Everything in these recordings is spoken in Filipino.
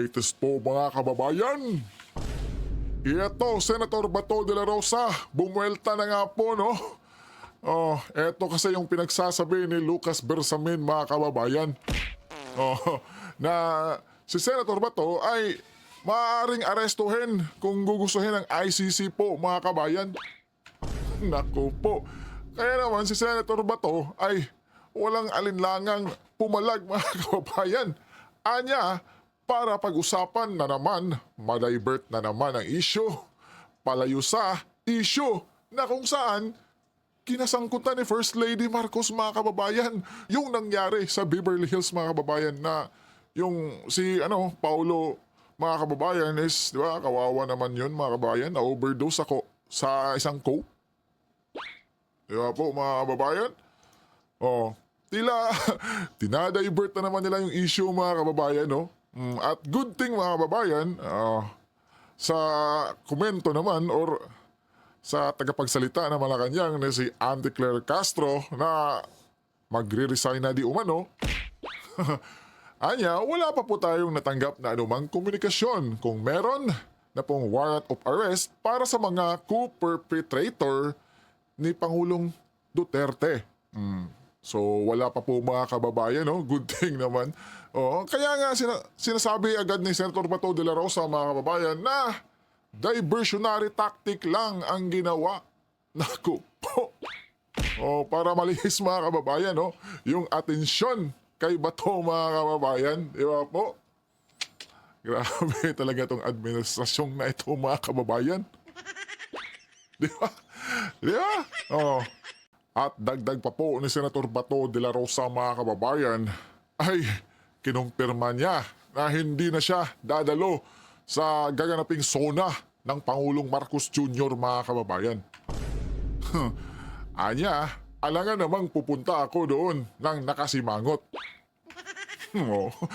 latest po mga kababayan. Ito, Senator Bato de la Rosa, bumuelta na nga po, no? Oh, eto kasi yung pinagsasabi ni Lucas Bersamin, mga kababayan. Oh, na si Senator Bato ay maaaring arestuhin kung gugustuhin ng ICC po, mga kabayan. Naku po. Kaya naman si Senator Bato ay walang alinlangang pumalag, mga kababayan. Anya, para pag-usapan na naman, ma-divert na naman ang issue. Palayo sa issue na kung saan kinasangkutan ni First Lady Marcos, mga kababayan, yung nangyari sa Beverly Hills, mga kababayan, na yung si Paulo, mga kababayan, is, di ba, kawawa naman yun, mga kababayan, na overdose ako sa isang coke. Di ba po, mga kababayan? Oh, tila, dinadivert na naman nila yung issue, mga kababayan, no? At good thing, mga kababayan, sa komento naman or sa tagapagsalita ng Malacanang na si Auntie Claire Castro na magre-resign na di umano, anya, wala pa po tayong natanggap na anumang komunikasyon kung meron na pong warrant of arrest para sa mga co-perpetrator ni Pangulong Duterte. So wala pa po, mga kababayan, no? Good thing naman. Kaya nga sinasabi agad ni Senator Bato de la Rosa, mga kababayan, na diversionary tactic lang ang ginawa. Naku po. Para malihis, mga kababayan, no? Yung atensyon kay Bato, mga kababayan. Di ba po? Grabe talaga itong administrasyong na ito, mga kababayan. Di ba? Di ba? At dagdag pa po ni Senator Bato de la Rosa, mga kababayan, ay kinumpirma niya na hindi na siya dadalo sa gaganaping SONA ng Pangulong Marcos Jr., mga kababayan. Anya, alangan namang pupunta ako doon ng nakasimangot.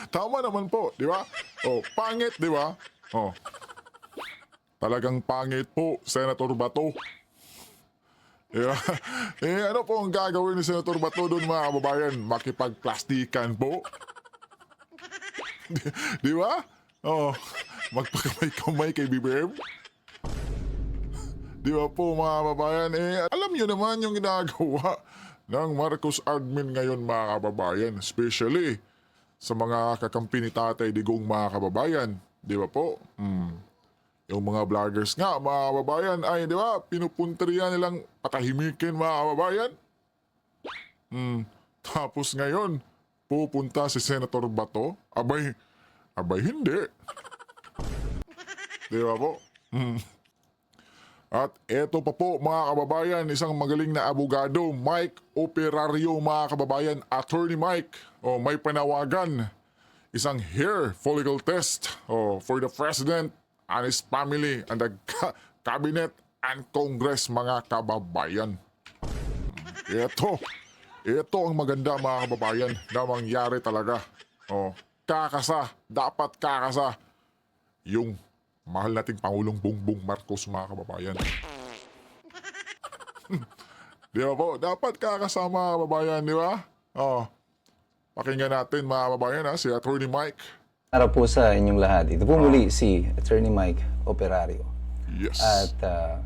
Tama naman po, di ba? Pangit, di ba? Talagang pangit po, Senator Bato. Yeah. Ano po ang gagawin ni Senator Bato doon, mga kababayan? Makipagplastikan po? Di ba? Magpakamay-kamay kay BBM? Di ba po, mga kababayan? Alam nyo naman yung ginagawa ng Marcos admin ngayon, mga kababayan. Especially sa mga kakampi ni Tatay Digong, mga kababayan. Di ba po? Yung mga vloggers nga, mga kababayan, ay, di ba, pinupunteriya nilang patahimikin, mga kababayan. Tapos ngayon, pupunta si Senator Bato? Abay hindi. Di ba po? At eto pa po, mga kababayan, isang magaling na abogado, Mike Operario, mga kababayan, Attorney Mike, may panawagan, isang hair follicle test for the President and his family and the cabinet and Congress, mga kababayan. Ito ang maganda, mga kababayan, na mangyari talaga. Dapat kakasa yung mahal nating Pangulong Bongbong Marcos, mga kababayan. Di ba po? Dapat kakasa, mga kababayan, di ba? Pakinggan natin, mga kababayan, si Attorney Mike. Para po sa inyong lahat, ito po muli si Attorney Mike Operario. Yes. At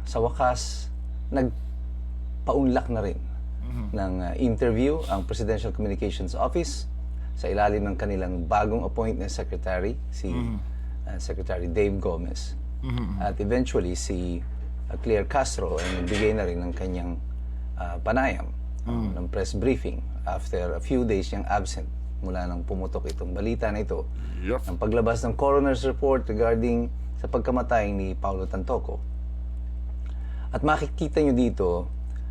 sa wakas, nagpaunlak na rin ng interview ang Presidential Communications Office sa ilalim ng kanilang bagong appoint na secretary, si Secretary Dave Gomez. At eventually, si Claire Castro ay nagbigay na rin ng kanyang panayam ng press briefing after a few days niyang absent mula nang pumutok itong balita na ito. Yep. Ang paglabas ng coroner's report regarding sa pagkamatay ni Paulo Tantoco. At makikita nyo dito,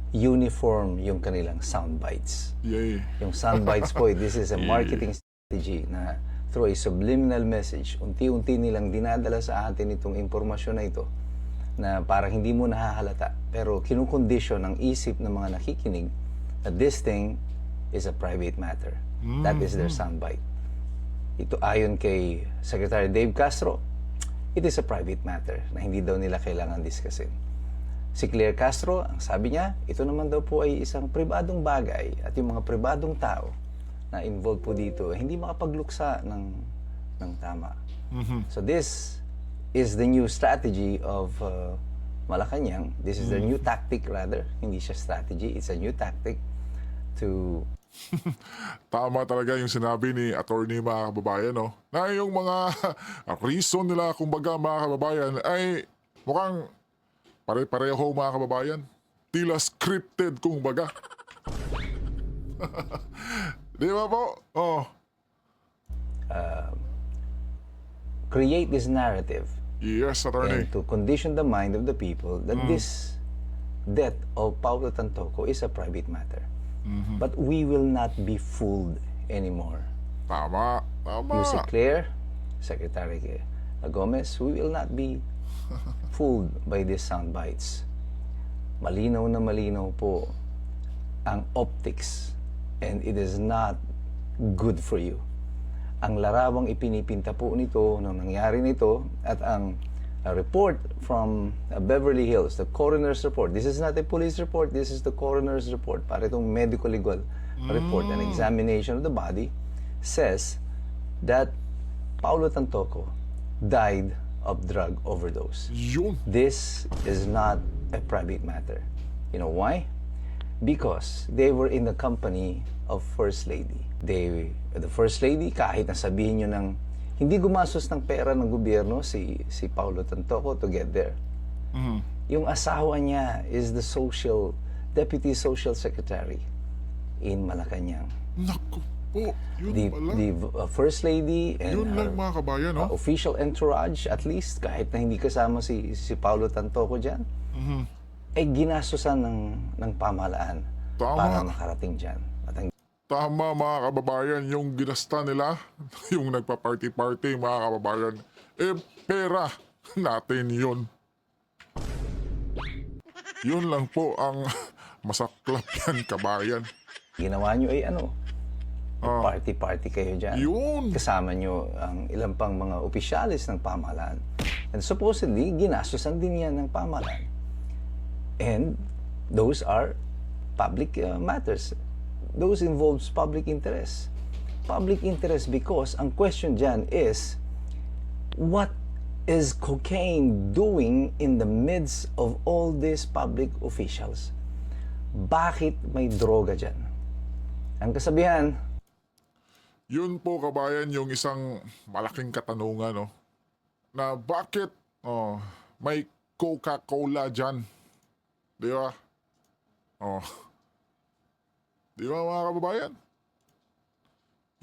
uniform yung kanilang soundbites. Yay. Yung soundbites po, this is a marketing strategy na through a subliminal message, unti-unti nilang dinadala sa atin itong impormasyon na ito na parang hindi mo nahahalata. Pero kinukondisyon ng isip ng mga nakikinig that this thing is a private matter. That is their soundbite. Ito ayon kay Secretary Dave Castro, it is a private matter na hindi daw nila kailangan diskussin. Si Claire Castro, ang sabi niya, ito naman daw po ay isang pribadong bagay at yung mga pribadong tao na involved po dito, hindi makapagluksa ng tama. So this is the new strategy of Malacanang. This is the new tactic rather. Hindi siya strategy, it's a new tactic to Tama talaga yung sinabi ni attorney mga kababayan, no? Na yung mga reason nila, kumbaga mga kababayan, ay mukhang pare-pareho mga kababayan. Tila scripted kumbaga. Di ba po? Oh, create this narrative yes, attorney. and to condition the mind of the people that this death of Paulo Tantoco is a private matter. But we will not be fooled anymore. Tama, tama. You see clear, Secretary Gomez, we will not be fooled by these sound bites. Malinaw na malinaw po ang optics and it is not good for you. Ang larawang ipinipinta po nito nung nangyari nito at ang report from Beverly Hills, the coroner's report. This is not a police report, this is the coroner's report. Para itong medical legal report, an examination of the body, says that Paulo Tantoco died of drug overdose. Yun. This is not a private matter. You know why? Because they were in the company of First Lady. The First Lady, kahit na sabihin nyo ng hindi gumastos ng pera ng gobyerno si Paulo Tantoco to get there. Yung asawa niya is the Deputy Social Secretary in Malacanang. Naku po, yun pala. The First Lady and Yun her lang mga kabayan, no? official entourage, at least, kahit na hindi kasama si Paulo Tantoco dyan, ay ginastosan ng pamahalaan Tama. para makarating dyan. At ang Tama mga kababayan, yung ginasta nila, yung nagpa-party-party mga kababayan, pera natin yun. Yun lang po ang masaklap yan kabayan. ginawa nyo ay party-party kayo dyan. Yun. Kasama nyo ang ilang pang mga opisyalis ng pamahalaan. And supposedly, ginastosan din yan ng pamahalaan. And those are public matters. Those involves public interest. Public interest because ang question dyan is, what is cocaine doing in the midst of all these public officials? Bakit may droga dyan? Ang kasabihan, Yun po kabayan yung isang malaking katanungan, no? Na bakit may Coca-Cola dyan? Di ba? Di ba mga kababayan?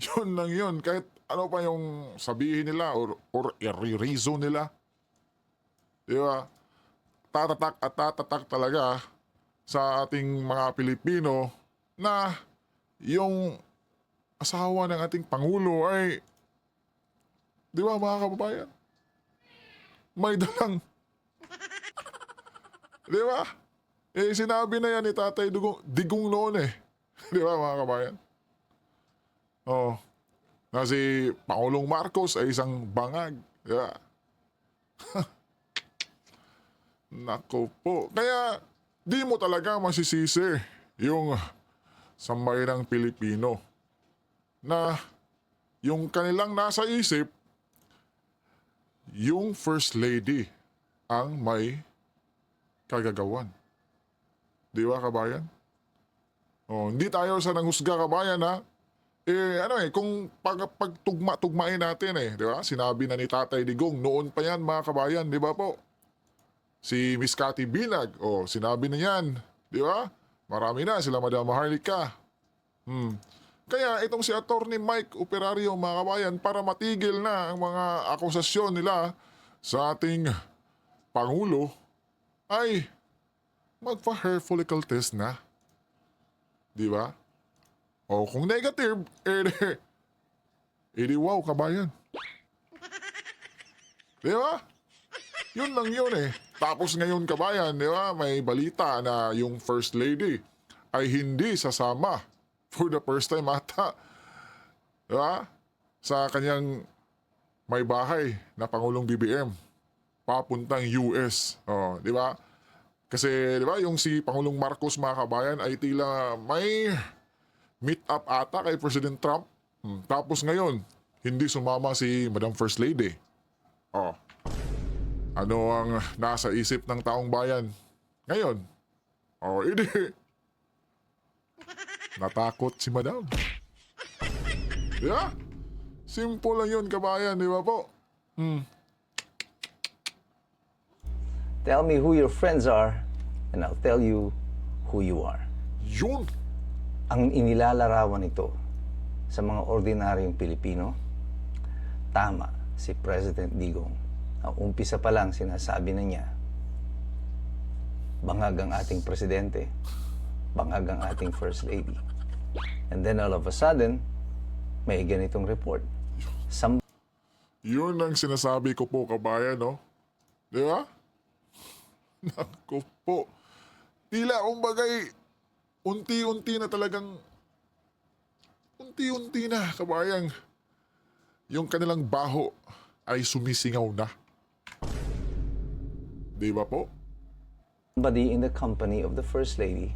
Yun lang yun. Kahit ano pa yung sabihin nila or i-reason nila. Di ba? Tatatak at tatatak talaga sa ating mga Pilipino na yung asawa ng ating Pangulo ay, di ba mga kababayan? May dalang, di ba? Sinabi na yan ni Tatay Digong noon eh. Di ba mga kababayan? Na si Pangulong Marcos ay isang bangag. Di ba? Nako po. Kaya, di mo talaga masisisi yung sambayanang Pilipino na yung kanilang nasa isip, yung First Lady ang may kagagawan. Di ba kabayan? Hindi tayo sa nanghusga kabayan ha. Kung pagtugma-tugmain natin di ba? Sinabi na ni Tatay Digong, noon pa yan mga kabayan, di ba po? Si Miss Cathy Binag, sinabi na yan, di ba? Marami na, sila Madam Maharlika. Kaya itong si Attorney Mike Operario mga kabayan, para matigil na ang mga akusasyon nila sa ating Pangulo, ay magpa-hair follicle test na. Di ba? Kung negative, edi wow kabayan. Di ba? Yun lang yun eh. Tapos ngayon kabayan, di ba, may balita na yung First Lady ay hindi sasama for the first time ata. Di ba? Sa kanyang may bahay na Pangulong BBM. Papuntang US. Di ba? Kasi di ba yung si Pangulong Marcos mga kabayan ay tila may meet up ata kay President Trump. Tapos ngayon, hindi sumama si Madam First Lady. Oh, ano ang nasa isip ng taong bayan ngayon? Oh, hindi. Natakot si madam. Yeah? Simple lang yun, kabayan, di ba po? Tell me who your friends are, and I'll tell you who you are. Yun. Ang inilalarawan nito sa mga ordinaryong Pilipino, tama si President Digong. Ang umpisa pa lang sinasabi na niya, bangag ang ating presidente, bangag ang ating first lady. And then all of a sudden, may ganitong report. Yun ang sinasabi ko po, kabayan, no? Di ba? Naku po. Tila, kumbagay, unti-unti na talagang, unti-unti na, kabayan, yung kanilang baho ay sumisingaw na. Di ba po? Somebody in the company of the first lady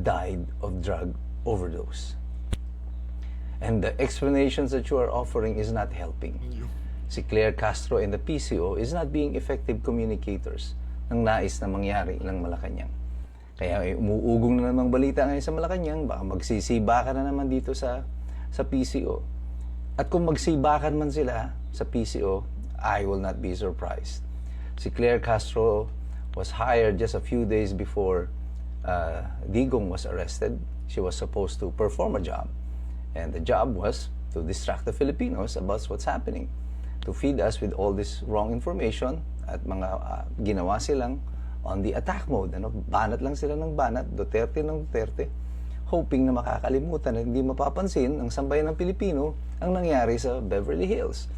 died of drug overdose. And the explanations that you are offering is not helping. Si Claire Castro and the PCO is not being effective communicators ng nais na mangyari ng Malacanang. Kaya umuugong na namang balita ngayon sa Malacanang, baka magsisibakan na naman dito sa PCO. At kung magsibakan man sila sa PCO, I will not be surprised. Si Claire Castro was hired just a few days before Digong was arrested. She was supposed to perform a job. And the job was to distract the Filipinos about what's happening. To feed us with all this wrong information at mga ginawa silang on the attack mode. Ano? Banat lang sila ng banat, Duterte ng Duterte, hoping na makakalimutan at hindi mapapansin ng sambayan ng Pilipino ang nangyari sa Beverly Hills.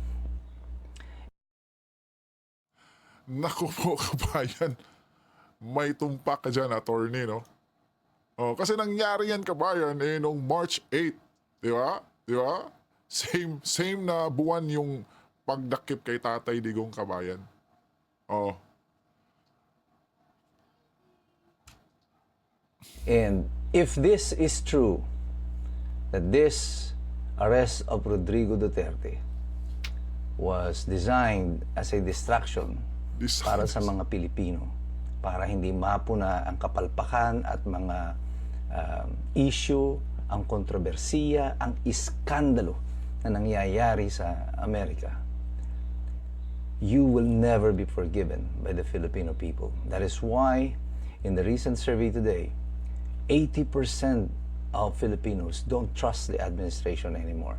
Naku po, kabayan. May tumpak ka dyan, attorney, no? Oh, kasi nangyari yan, kabayan, noong March 8. Di ba? Di ba? Same na buwan yung pagdakip kay Tatay Digong, kabayan. Oh. And if this is true, that this arrest of Rodrigo Duterte was designed as a distraction para sa mga Pilipino, para hindi mapuna ang kapalpakan at mga issue, ang kontrobersiya, ang iskandalo na nangyayari sa Amerika, you will never be forgiven by the Filipino people. That is why, in the recent survey today, 80% of Filipinos don't trust the administration anymore.